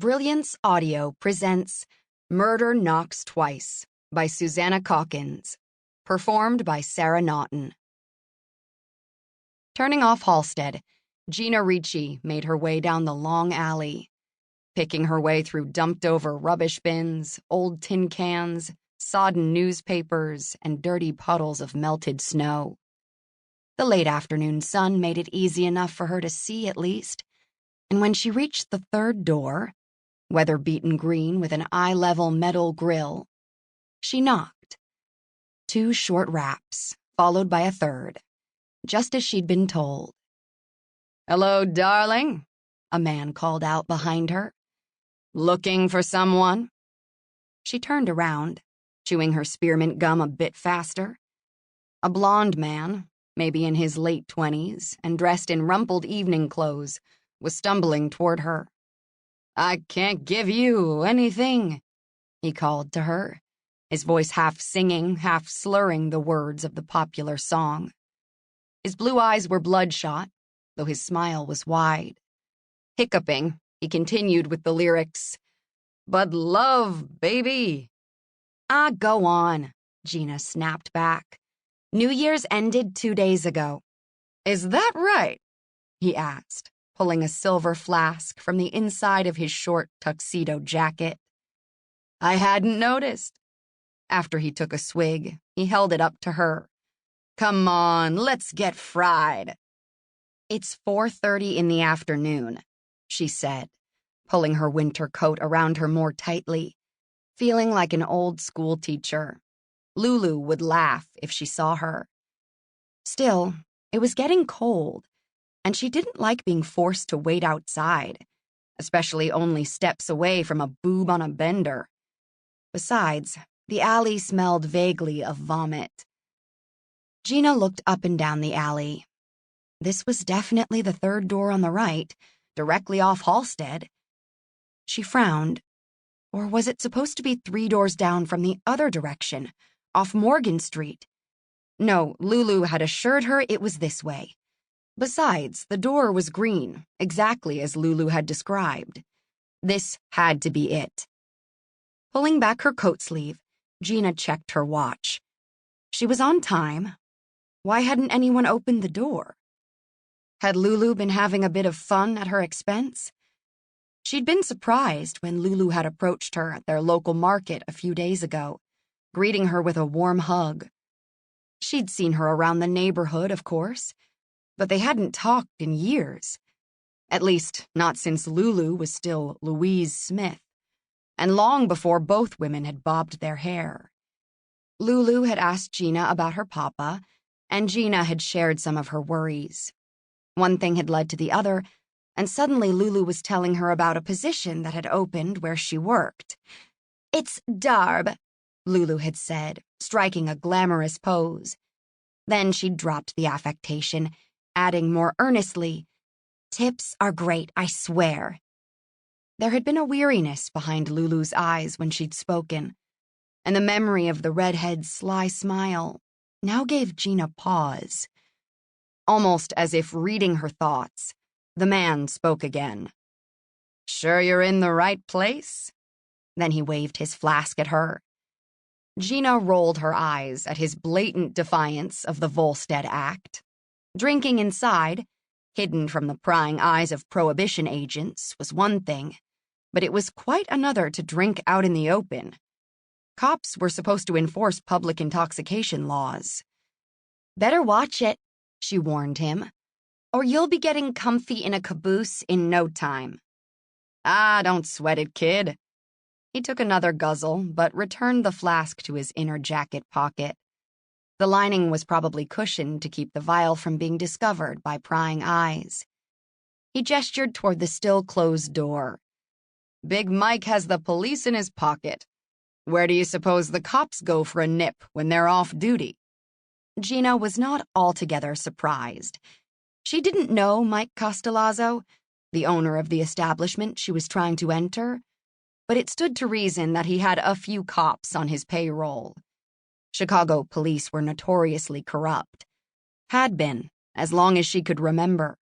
Brilliance Audio presents Murder Knocks Twice by Susanna Calkins, performed by Sarah Naughton. Turning off Halstead, Gina Ricci made her way down the long alley, picking her way through dumped-over rubbish bins, old tin cans, sodden newspapers, and dirty puddles of melted snow. The late afternoon sun made it easy enough for her to see at least, and when she reached the third door, weather-beaten green with an eye-level metal grill, she knocked. 2 short raps, followed by a third, just as she'd been told. "Hello, darling," a man called out behind her. "Looking for someone?" She turned around, chewing her spearmint gum a bit faster. A blond man, maybe in his late 20s, and dressed in rumpled evening clothes, was stumbling toward her. "I can't give you anything," he called to her, his voice half singing, half slurring the words of the popular song. His blue eyes were bloodshot, though his smile was wide. Hiccuping, he continued with the lyrics, "But love, baby." "Ah, go on," Gina snapped back. "New Year's ended 2 days ago." "Is that right?" he asked, pulling a silver flask from the inside of his short tuxedo jacket. "I hadn't noticed." After he took a swig, he held it up to her. "Come on, let's get fried." "It's 4:30 in the afternoon," she said, pulling her winter coat around her more tightly, feeling like an old school teacher. Lulu would laugh if she saw her. Still, it was getting cold, and she didn't like being forced to wait outside, especially only steps away from a boob on a bender. Besides, the alley smelled vaguely of vomit. Gina looked up and down the alley. This was definitely the third door on the right, directly off Halstead. She frowned. Or was it supposed to be 3 doors down from the other direction, off Morgan Street? No, Lulu had assured her it was this way. Besides, the door was green, exactly as Lulu had described. This had to be it. Pulling back her coat sleeve, Gina checked her watch. She was on time. Why hadn't anyone opened the door? Had Lulu been having a bit of fun at her expense? She'd been surprised when Lulu had approached her at their local market a few days ago, greeting her with a warm hug. She'd seen her around the neighborhood, of course, but they hadn't talked in years. At least, not since Lulu was still Louise Smith, and long before both women had bobbed their hair. Lulu had asked Gina about her papa, and Gina had shared some of her worries. One thing had led to the other, and suddenly Lulu was telling her about a position that had opened where she worked. "It's Darb," Lulu had said, striking a glamorous pose. Then she dropped the affectation, adding more earnestly, "Tips are great, I swear." There had been a weariness behind Lulu's eyes when she'd spoken, and the memory of the redhead's sly smile now gave Gina pause. Almost as if reading her thoughts, the man spoke again. "Sure you're in the right place?" Then he waved his flask at her. Gina rolled her eyes at his blatant defiance of the Volstead Act. Drinking inside, hidden from the prying eyes of prohibition agents, was one thing, but it was quite another to drink out in the open. Cops were supposed to enforce public intoxication laws. "Better watch it," she warned him, "or you'll be getting comfy in a caboose in no time." "Ah, don't sweat it, kid." He took another guzzle, but returned the flask to his inner jacket pocket. The lining was probably cushioned to keep the vial from being discovered by prying eyes. He gestured toward the still-closed door. "Big Mike has the police in his pocket. Where do you suppose the cops go for a nip when they're off duty?" Gina was not altogether surprised. She didn't know Mike Castallazzo, the owner of the establishment she was trying to enter, but it stood to reason that he had a few cops on his payroll. Chicago police were notoriously corrupt. Had been, as long as she could remember.